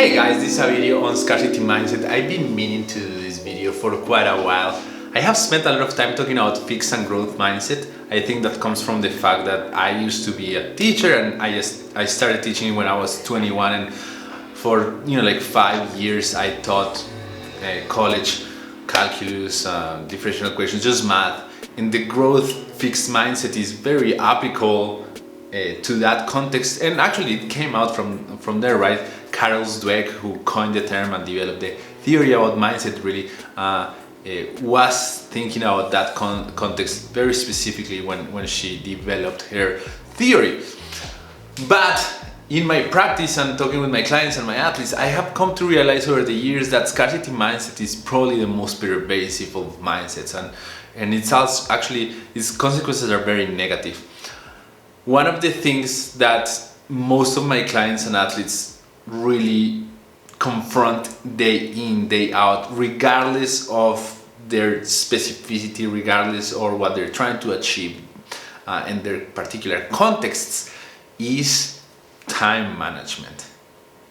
Hey guys, this is a video on scarcity mindset. I've been meaning to do this video for quite a while. I have spent a lot of time talking about fixed and growth mindset. I think that comes from the fact that I used to be a teacher and I started teaching when I was 21, and for like 5 years I taught college calculus, differential equations, just math. And the growth fixed mindset is very applicable to that context, and actually it came out from there, right? Carol Dweck, who coined the term and developed the theory about mindset, really was thinking about that context very specifically when she developed her theory. But in my practice and talking with my clients and my athletes, I have come to realize over the years that scarcity mindset is probably the most pervasive of mindsets, and it's also actually its consequences are very negative. One of the things that most of my clients and athletes really confront day in, day out, regardless of their specificity, regardless of what they're trying to achieve in their particular contexts, is time management.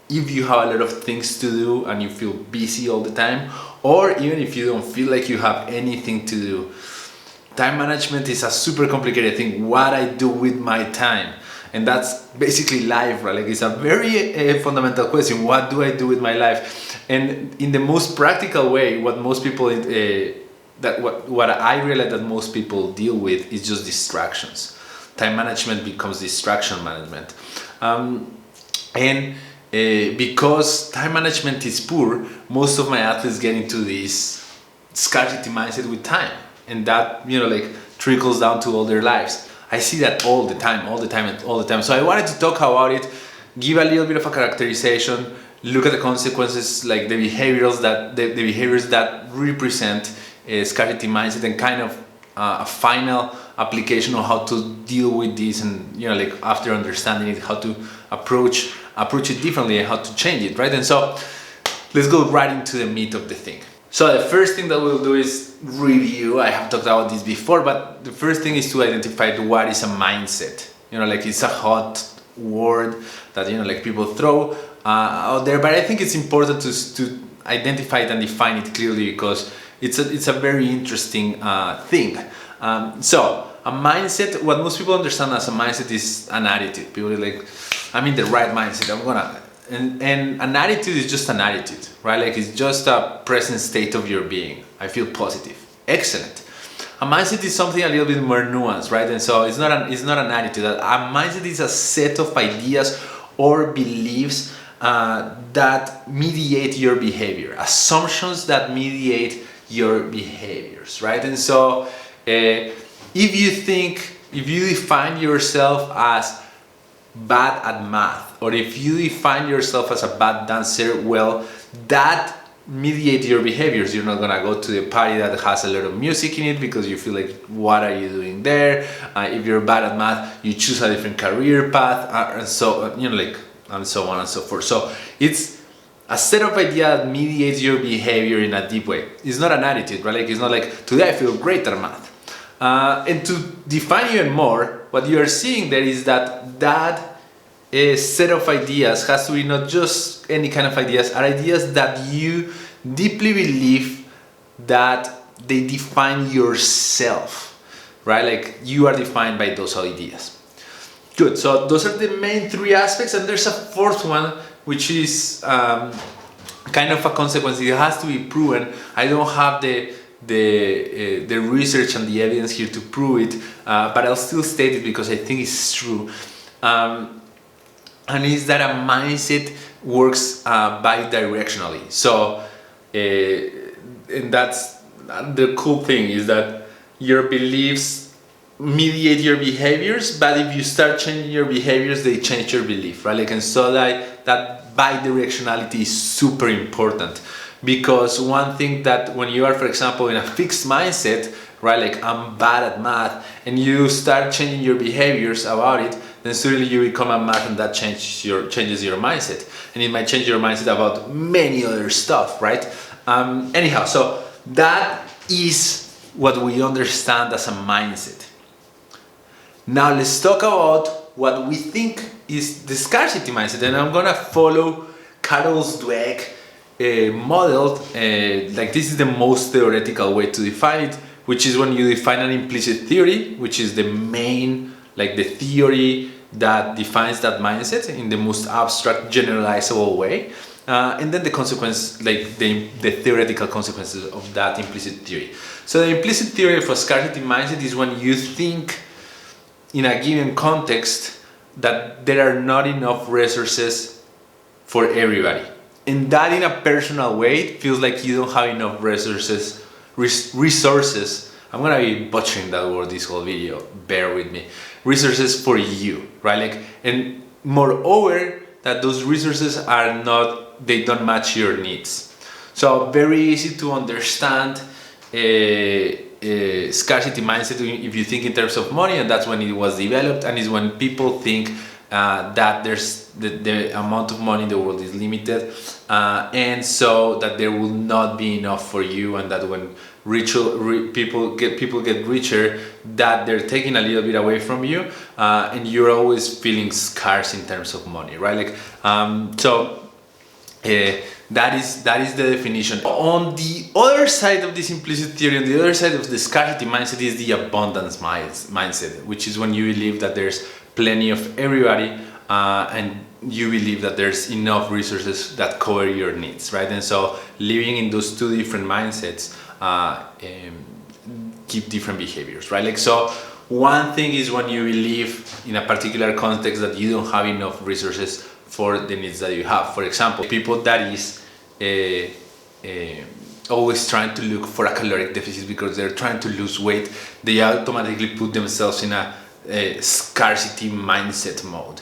If you have a lot of things to do and you feel busy all the time, or even if you don't feel like you have anything to do, time management is a super complicated thing. What I do with my time, and that's basically life, right? Like, it's a very fundamental question. What do I do with my life? And in the most practical way, what most people what I realize that most people deal with is just distractions. Time management becomes distraction management, and because time management is poor, most of my athletes get into this scarcity mindset with time, and that trickles down to all their lives. I see that all the time. So I wanted to talk about it, give a little bit of a characterization, look at the consequences, like the behaviors that represent scarcity mindset, and kind of a final application on how to deal with this, and after understanding it, how to approach it differently and how to change it, right? And so let's go right into the meat of the thing. So the first thing that we'll do is review. I have talked about this before, but the first thing is to identify what is a mindset. It's a hot word that people throw out there, but I think it's important to identify it and define it clearly, because it's a very interesting thing. So a mindset, what most people understand as a mindset is an attitude. People are like, I'm in the right mindset. And an attitude is just an attitude, right? Like, it's just a present state of your being. I feel positive. Excellent. A mindset is something a little bit more nuanced, right? And so it's not an attitude. A mindset is a set of ideas or beliefs that mediate your behavior, assumptions that mediate your behaviors, right? And so if you define yourself as bad at math, or if you define yourself as a bad dancer, well, that mediate your behaviors. You're not gonna go to the party that has a lot of music in it because you feel like, what are you doing there? If you're bad at math, you choose a different career path, and so and so on and so forth. So it's a set of ideas that mediates your behavior in a deep way. It's not an attitude, right? Like, it's not like, today I feel great at math. And to define even more, what you are seeing there is that set of ideas has to be not just any kind of ideas, are ideas that you deeply believe that they define yourself, right? Like, you are defined by those ideas. Good, so those are the main three aspects, and there's a fourth one, which is kind of a consequence. It has to be proven. I don't have the research and the evidence here to prove it, but I'll still state it because I think it's true. And is that a mindset works bi-directionally. So, and that's the cool thing, is that your beliefs mediate your behaviors, but if you start changing your behaviors, they change your belief, right? Like, and so that bi-directionality is super important, because one thing that when you are, for example, in a fixed mindset, right, like, I'm bad at math, and you start changing your behaviors about it, then suddenly you become a math, and that changes your mindset, and it might change your mindset about many other stuff, right? Anyhow, so that is what we understand as a mindset. Now let's talk about what we think is the scarcity mindset, and I'm gonna follow Carol's Dweck model, like this is the most theoretical way to define it, which is when you define an implicit theory, which is the main, like the theory that defines that mindset in the most abstract, generalizable way. And then the consequence, like the theoretical consequences of that implicit theory. So the implicit theory of a scarcity mindset is when you think in a given context that there are not enough resources for everybody. And that in a personal way, it feels like you don't have enough resources. I'm gonna be butchering that word this whole video, bear with me. Resources for you, right? Like, and moreover, that those resources are not, they don't match your needs. So very easy to understand scarcity mindset if you think in terms of money, and that's when it was developed, and is when people think that there's the amount of money in the world is limited, and so that there will not be enough for you, and that when people get richer, that they're taking a little bit away from you, and you're always feeling scarce in terms of money, right? Like that is the definition. On the other side of this implicit theory, on the other side of the scarcity mindset, is the abundance mindset, which is when you believe that there's plenty of everybody, and you believe that there's enough resources that cover your needs, right? And so living in those two different mindsets give different behaviors, right? Like, so one thing is when you believe in a particular context that you don't have enough resources for the needs that you have. For example, people that is always trying to look for a caloric deficit because they're trying to lose weight, they automatically put themselves in a scarcity mindset mode,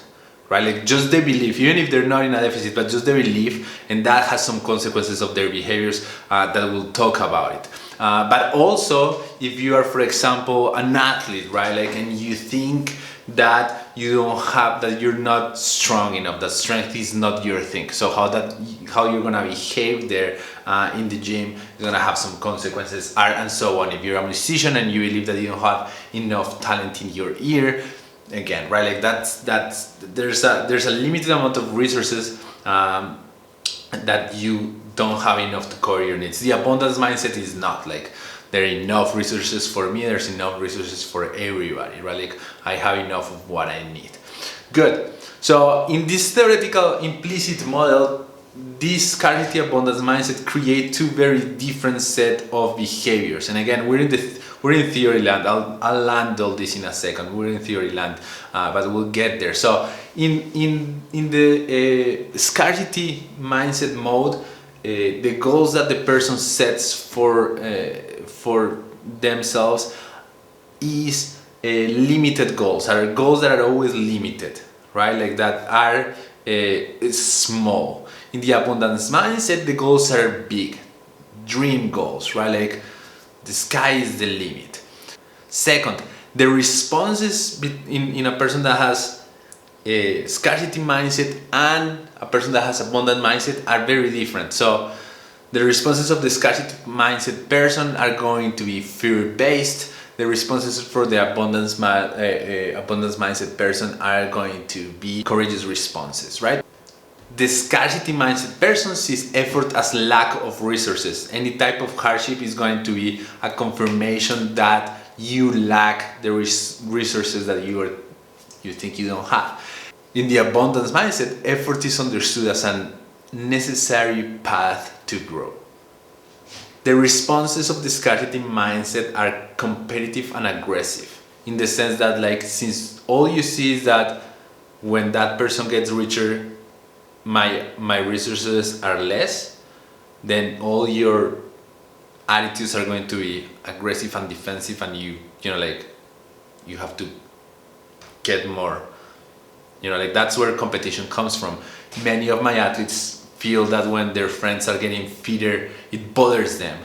right? Like, just the belief, even if they're not in a deficit, but just the belief, and that has some consequences of their behaviors that we'll talk about it. But also, if you are, for example, an athlete, right? Like, and you think that you're not strong enough, that strength is not your thing. So how you're gonna behave there in the gym is gonna have some consequences, and so on. If you're a musician and you believe that you don't have enough talent in your ear, again, right? Like there's a limited amount of resources that you don't have enough to cover your needs. The abundance mindset is not like there are enough resources for me, there's enough resources for everybody, right? Like, I have enough of what I need. Good. So in this theoretical implicit model, this scarcity abundance mindset create two very different set of behaviors. And again, we're in theory land. I'll land all this in a second. We're in theory land, but we'll get there. So in the scarcity mindset mode, the goals that the person sets for themselves is limited goals, are goals that are always limited, right? Like, that are small. In the abundance mindset, the goals are big, dream goals, right? Like, the sky is the limit. Second, the responses in a person that has a scarcity mindset and a person that has abundant mindset are very different. So the responses of the scarcity mindset person are going to be fear-based. The responses for the abundance mindset person are going to be courageous responses, right? The scarcity mindset person sees effort as lack of resources. Any type of hardship is going to be a confirmation that you lack the resources that you think you don't have. In the abundance mindset, effort is understood as a necessary path to grow. The responses of the scarcity mindset are competitive and aggressive, in the sense that, like, since all you see is that when that person gets richer, my resources are less, then all your attitudes are going to be aggressive and defensive, and you have to get more. Like, that's where competition comes from. Many of my athletes feel that when their friends are getting fitter, it bothers them,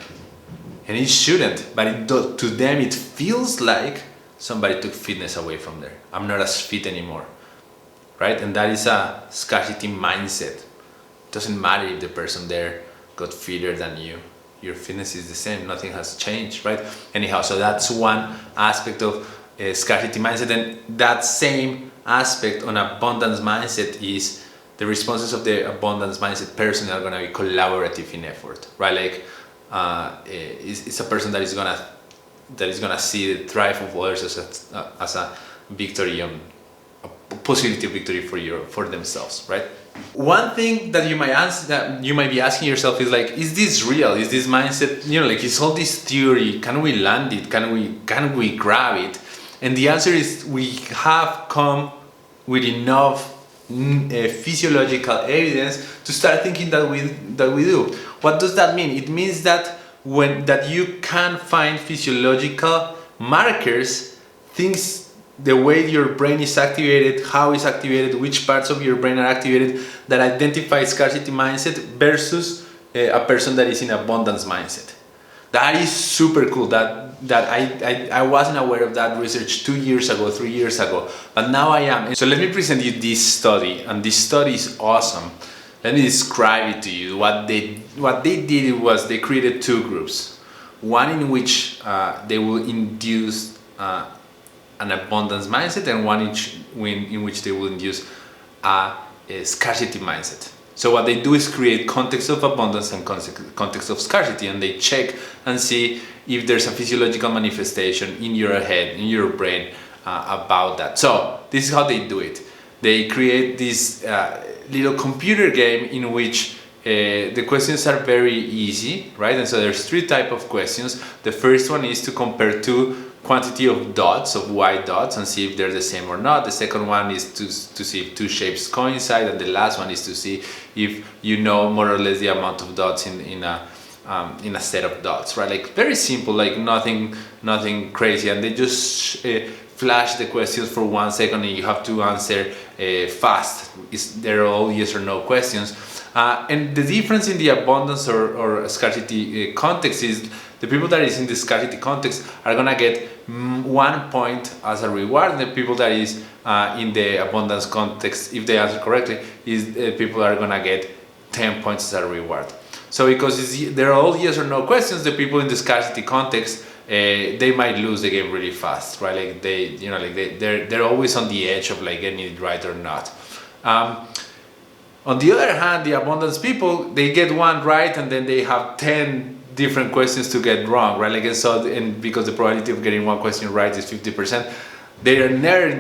and it shouldn't, but to them it feels like somebody took fitness away from there. I'm not as fit anymore, right? And that is a scarcity mindset. It doesn't matter if the person there got fitter than you. Your fitness is the same, nothing has changed, right? Anyhow, so that's one aspect of scarcity mindset. And that same aspect on abundance mindset is the responses of the abundance mindset person are gonna be collaborative in effort, right? Like it's a person that is gonna see the thrive of others as a victory, a positive victory for themselves, right? One thing that you might be asking yourself is like, is this real? Is this mindset, like, is all this theory, can we land it? Can we grab it? And the answer is, we have come with enough physiological evidence to start thinking that we do. What does that mean? It means that you can find physiological markers, things, the way your brain is activated, how it's activated, which parts of your brain are activated, that identify scarcity mindset versus a person that is in abundance mindset. That is super cool. That I wasn't aware of that research 2 years ago, 3 years ago, but now I am. So let me present you this study, and this study is awesome. Let me describe it to you. What they did was they created two groups. One in which they will induce an abundance mindset, and one in which they will induce a scarcity mindset. So what they do is create context of abundance and context of scarcity, and they check and see if there's a physiological manifestation in your head, in your brain, about that. So this is how they do it. They create this little computer game in which the questions are very easy, right? And so there's three types of questions. The first one is to compare two quantity of dots, of white dots, and see if they're the same or not. The second one is to see if two shapes coincide, and the last one is to see if you know more or less the amount of dots in a set of dots, right? Like very simple, like nothing crazy, and they just flash the questions for 1 second, and you have to answer fast. They're all yes or no questions. And the difference in the abundance or scarcity context is the people that is in the scarcity context are gonna get 1 point as a reward, and the people that is in the abundance context, if they answer correctly, people are gonna get 10 points as a reward. So because they're all yes or no questions, the people in the scarcity context, they might lose the game really fast, right? Like they're always on the edge of like getting it right or not. On the other hand, the abundance people, they get one right, and then they have 10 different questions to get wrong, right? Like, and because the probability of getting one question right is 50%, they're never in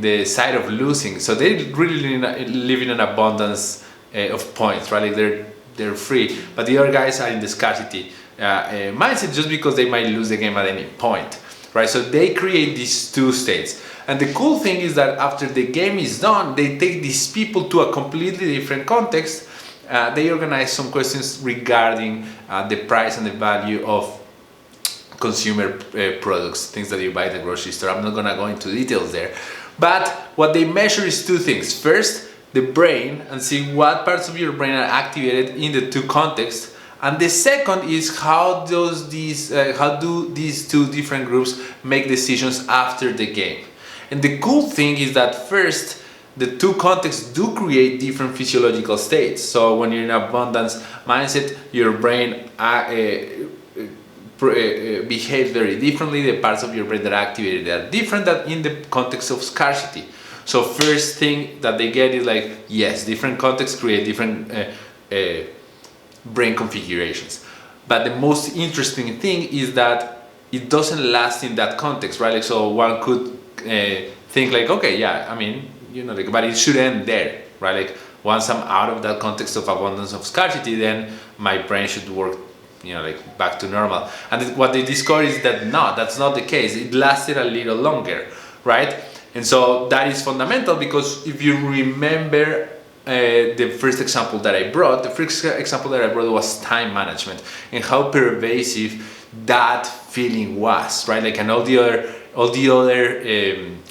the side of losing. So they really live in an abundance of points, right? Like they're free, but the other guys are in the scarcity mindset, just because they might lose the game at any point, right? So they create these two states. And the cool thing is that after the game is done, they take these people to a completely different context. They organize some questions regarding the price and the value of consumer products, things that you buy at the grocery store. I'm not gonna go into details there. But what they measure is two things. First, the brain, and see what parts of your brain are activated in the two contexts. And the second is how do these two different groups make decisions after the game. And the cool thing is that first, the two contexts do create different physiological states. So when you're in abundance mindset, your brain behaves very differently. The parts of your brain that are activated are different than in the context of scarcity. So first thing that they get is like, yes, different contexts create different brain configurations. But the most interesting thing is that it doesn't last in that context, right? Like, so one could think like, okay, yeah, I mean, but it should end there, right? Like once I'm out of that context of abundance of scarcity, then my brain should work, like back to normal. And what they discovered is that no, that's not the case. It lasted a little longer, right? And so that is fundamental, because if you remember the first example that I brought, was time management and how pervasive that feeling was, right? Like, and all the other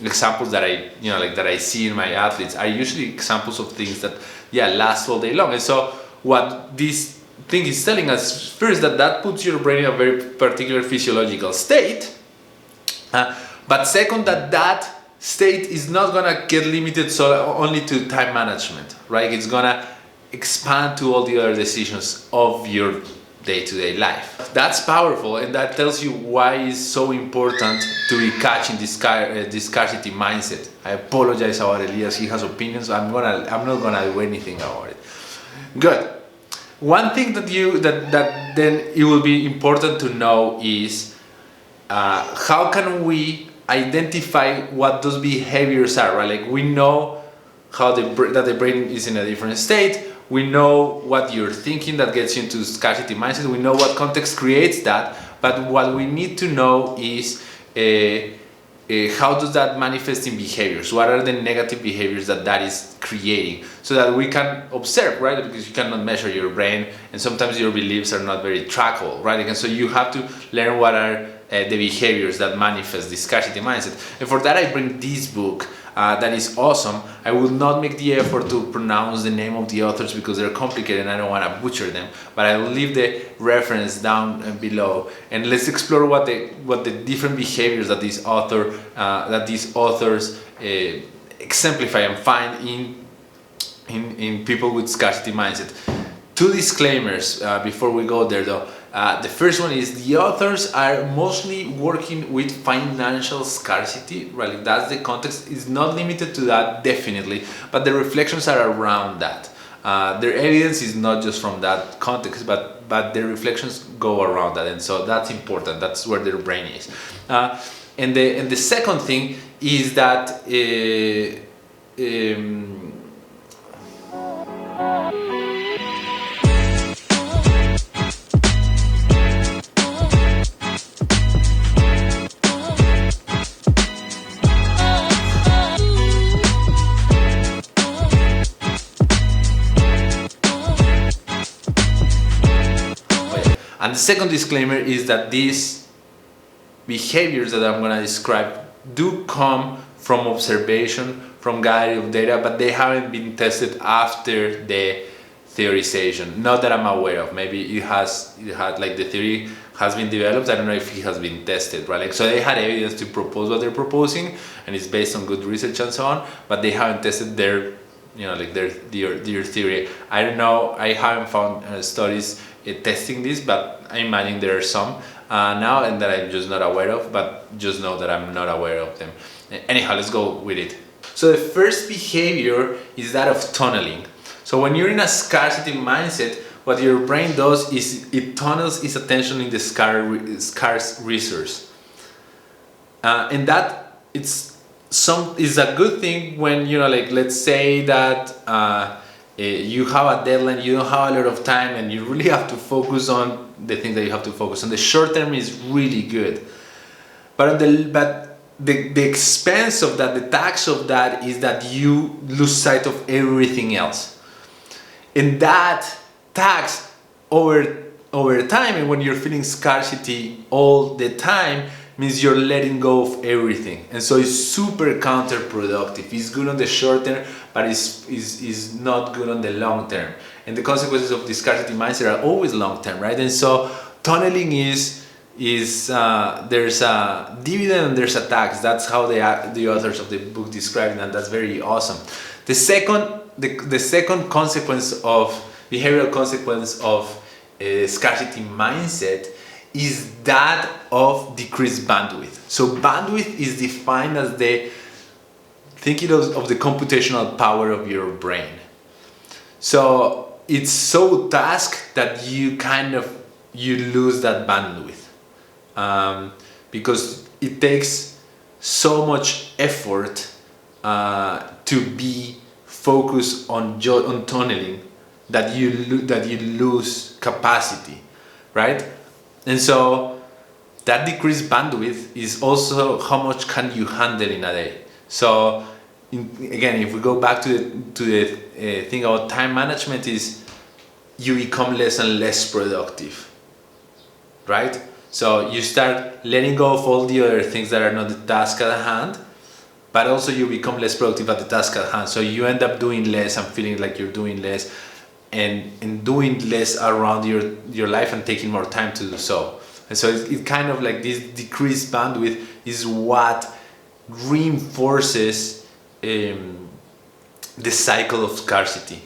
examples that I see in my athletes are usually examples of things that last all day long. And so what this thing is telling us, first, that puts your brain in a very particular physiological state, but second, that state is not gonna get limited only to time management, right? It's gonna expand to all the other decisions of your day-to-day life. That's powerful, and that tells you why it's so important to be catching this scarcity mindset. I apologize about Elias. He has opinions. I'm not gonna do anything about it. Good. One thing that then it will be important to know is how can we identify what those behaviors are, right? Like we know how that the brain is in a different state. We know what you're thinking that gets you into scarcity mindset. We know what context creates that. But what we need to know is how does that manifest in behaviors? What are the negative behaviors that is creating? So that we can observe, right? Because you cannot measure your brain, and sometimes your beliefs are not very trackable, right? And so you have to learn what are the behaviors that manifest the scarcity mindset. And for that, I bring this book that is awesome. I will not make the effort to pronounce the name of the authors because they're complicated and I don't want to butcher them, but I will leave the reference down below, and let's explore what the different behaviors that these authors exemplify and find in people with scarcity mindset. Two disclaimers before we go there though. The first one is the authors are mostly working with financial scarcity, right? That's the context. It's not limited to that, definitely, but the reflections are around that. Their evidence is not just from that context, but their reflections go around that, and so that's important. That's where their brain is. And the second thing is that and the second disclaimer is that these behaviors that I'm going to describe do come from observation, from gathering of data, but they haven't been tested after the theorization. Not that I'm aware of. Maybe it had like the theory has been developed. I don't know if it has been tested, right? Like, so they had evidence to propose what they're proposing, and it's based on good research and so on, but they haven't tested their theory. I don't know. I haven't found studies testing this, but I imagine there are some now, and that I'm just not aware of, but just know that I'm not aware of them. Anyhow, let's go with it. So the first behavior is that of tunneling. So when you're in a scarcity mindset, what your brain does is it tunnels its attention in the scarce resource, and that is a good thing when, like, let's say that you have a deadline, you don't have a lot of time, and you really have to focus on the thing that you have to focus on. The short term is really good, but the expense of that, the tax of that, is that you lose sight of everything else, and that tax over time, and when you're feeling scarcity all the time, means you're letting go of everything, and so it's super counterproductive. It's good on the short term, but is not good on the long term, and the consequences of the scarcity mindset are always long term, right? And so tunneling is there's a dividend and there's a tax. That's how the authors of the book describe it, and that's very awesome. The second consequence of behavioral consequence of scarcity mindset is that of decreased bandwidth. So bandwidth is defined as thinking of the computational power of your brain. So it's so tasked that you lose that bandwidth, because it takes so much effort to be focused on tunneling that you lose capacity, right? And so that decreased bandwidth is also how much can you handle in a day. So again, if we go back to the thing about time management, is you become less and less productive, right? So you start letting go of all the other things that are not the task at hand, but also you become less productive at the task at hand. So you end up doing less and feeling like you're doing less, and doing less around your life and taking more time to do so. And so it kind of like this decreased bandwidth is what reinforces the cycle of scarcity.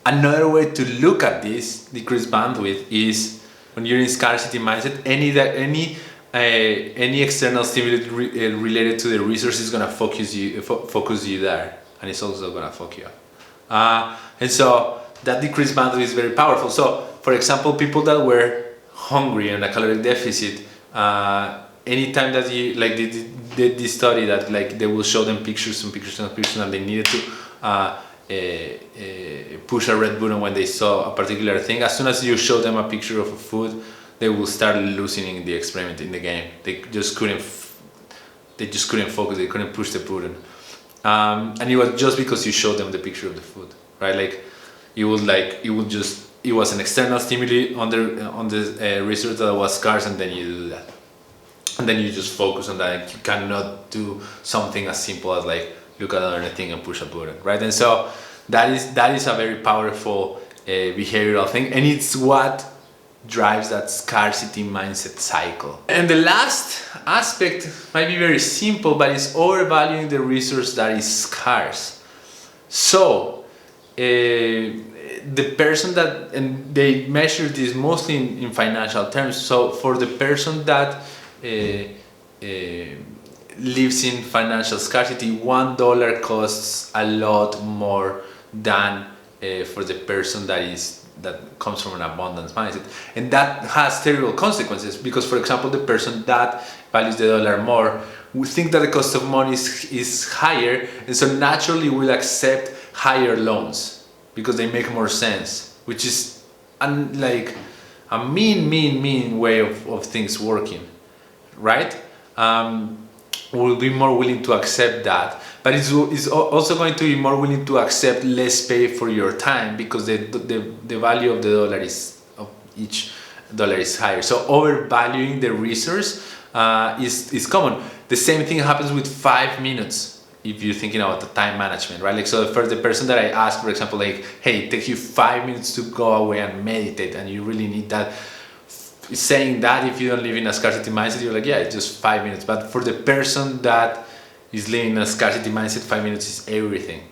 Another way to look at this decreased bandwidth is when you're in scarcity mindset, any external stimulus related to the resource is gonna focus you there, and it's also gonna fuck you up. And so that decreased bandwidth is very powerful. So, for example, people that were hungry and a caloric deficit, anytime that you like did this study that like they will show them pictures and they needed to push a red button when they saw a particular thing. As soon as you show them a picture of a food, they will start losing the experiment in the game. They just couldn't focus. They couldn't push the button, and it was just because you showed them the picture of the food, right? Like it was an external stimuli on the resource that was scarce, and then you do that, and then you just focus on that. You cannot do something as simple as like look at another thing and push a button, right? And so that is a very powerful behavioral thing, and it's what drives that scarcity mindset cycle. And the last aspect might be very simple, but it's overvaluing the resource that is scarce. So the person that, and they measure this mostly in financial terms, so for the person that lives in financial scarcity, $1 costs a lot more than for the person that comes from an abundance mindset, and that has terrible consequences, because for example the person that values the dollar more will think that the cost of money is higher, and so naturally will accept higher loans because they make more sense, which is like a mean way of things working, right? Will be more willing to accept that, but it's also going to be more willing to accept less pay for your time, because the value of the dollar of each dollar is higher. So overvaluing the resource is common. The same thing happens with 5 minutes if you're thinking about the time management, right? Like, so for the person that I ask, for example, like, hey, it takes you 5 minutes to go away and meditate, and you really need that. Saying that, if you don't live in a scarcity mindset, you're like, yeah, it's just 5 minutes. But for the person that is living in a scarcity mindset, 5 minutes is everything,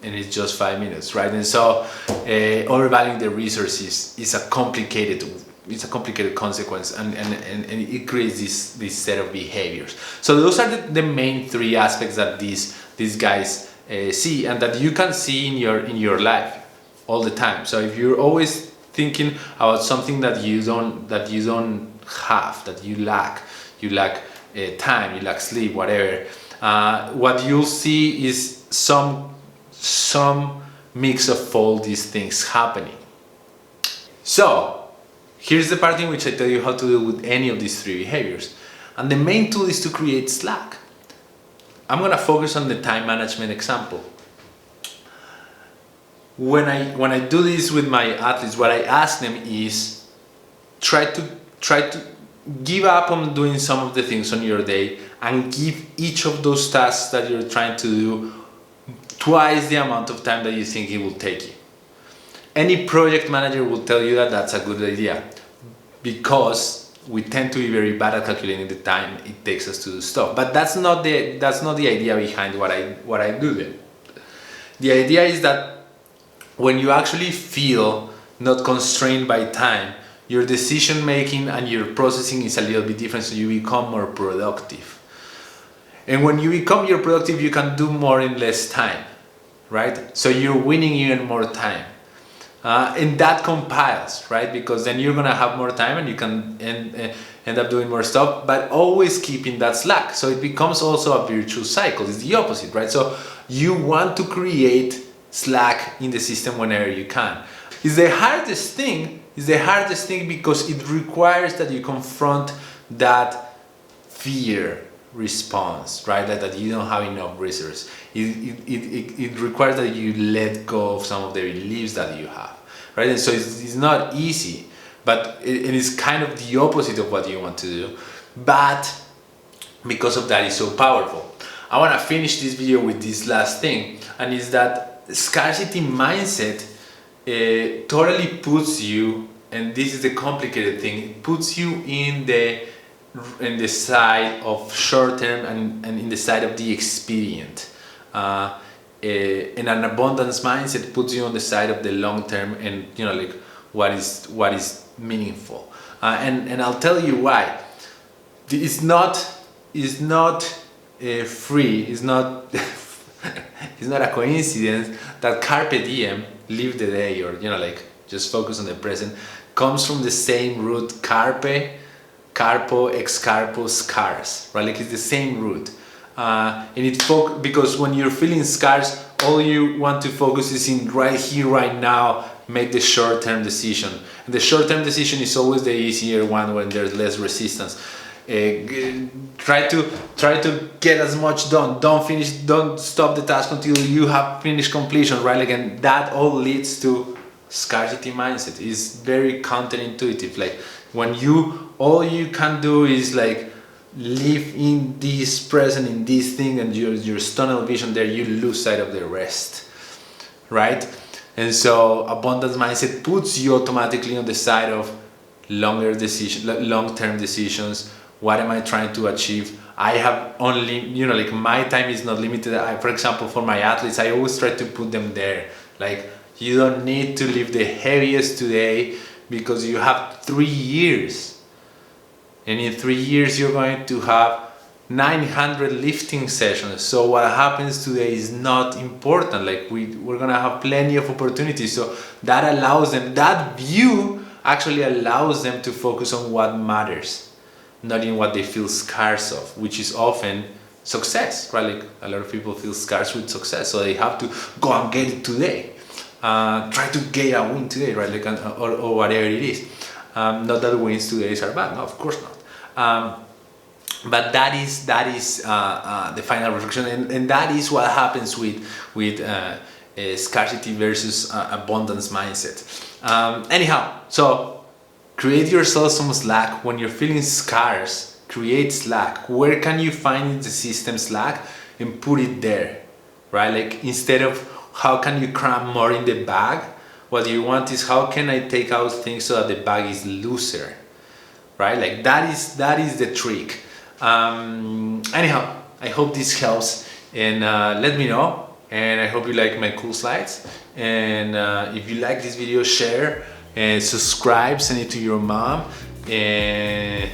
and it's just 5 minutes, right? And so overvaluing the resources is a complicated consequence, and it creates this set of behaviors. So those are the main 3 aspects that these guys see, and that you can see in your life all the time. So if you're always thinking about something that you don't have, that you lack time, you lack sleep, whatever, what you'll see is some mix of all these things happening. So here's the part in which I tell you how to deal with any of these 3 behaviors, and the main tool is to create slack. I'm gonna focus on the time management example. When I do this with my athletes, what I ask them is try to give up on doing some of the things on your day, and give each of those tasks that you're trying to do twice the amount of time that you think it will take you. Any project manager will tell you that that's a good idea, because we tend to be very bad at calculating the time it takes us to do stuff. But that's not the idea behind what I do then. The idea is that when you actually feel not constrained by time, your decision making and your processing is a little bit different, so you become more productive. And when you become more productive, you can do more in less time, right? So you're winning even more time. And that compiles, right? Because then you're gonna have more time and you can end up doing more stuff, but always keeping that slack. So it becomes also a virtuous cycle. It's the opposite, right? So you want to create slack in the system whenever you can. It's the hardest thing because it requires that you confront that fear response, right? That you don't have enough resources. It requires that you let go of some of the beliefs that you have, right? And so it's not easy, but it is kind of the opposite of what you want to do. But because of that, it's so powerful. I want to finish this video with this last thing, and is that scarcity mindset totally puts you, and this is the complicated thing, it puts you in the side of short term and in the side of the expedient. and an abundance mindset puts you on the side of the long term, and you know, like what is meaningful. And I'll tell you why. It's not free. It's not it's not a coincidence that carpe diem, live the day, or you know, like just focus on the present, comes from the same root carpe, carpo, ex carpo, scarce, right? Like it's the same root. And it because when you're feeling scarce, all you want to focus is in right here, right now. Make the short-term decision, and the short-term decision is always the easier one when there's less resistance. Try to get as much done. Don't stop the task until you have finished completion, right? Like, and that all leads to scarcity mindset. It's very counterintuitive. Like when all you can do is like live in this present, in this thing, and your tunnel vision there, you lose sight of the rest, right? And so abundance mindset puts you automatically on the side of long-term decisions. What am I trying to achieve? I have only, you know, like my time is not limited. For example, for my athletes, I always try to put them there. Like, you don't need to lift the heaviest today because you have 3 years. And in 3 years, you're going to have 900 lifting sessions. So what happens today is not important. Like we're gonna have plenty of opportunities. So that allows them, that view actually allows them to focus on what matters, not in what they feel scarce of, which is often success, right? Like a lot of people feel scarce with success, so they have to go and get it today. Try to get a win today, right? Like or whatever it is. Not that wins today are bad, no, of course not. But that is the final reflection, and that is what happens with scarcity versus abundance mindset. Anyhow, so create yourself some slack when you're feeling scarce. Create slack. Where can you find the system slack and put it there, right? Like instead of how can you cram more in the bag, what you want is how can I take out things so that the bag is looser, right? Like that is the trick. Anyhow, I hope this helps, and let me know, and I hope you like my cool slides, and if you like this video, share and subscribe, send it to your mom, and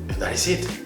that is it.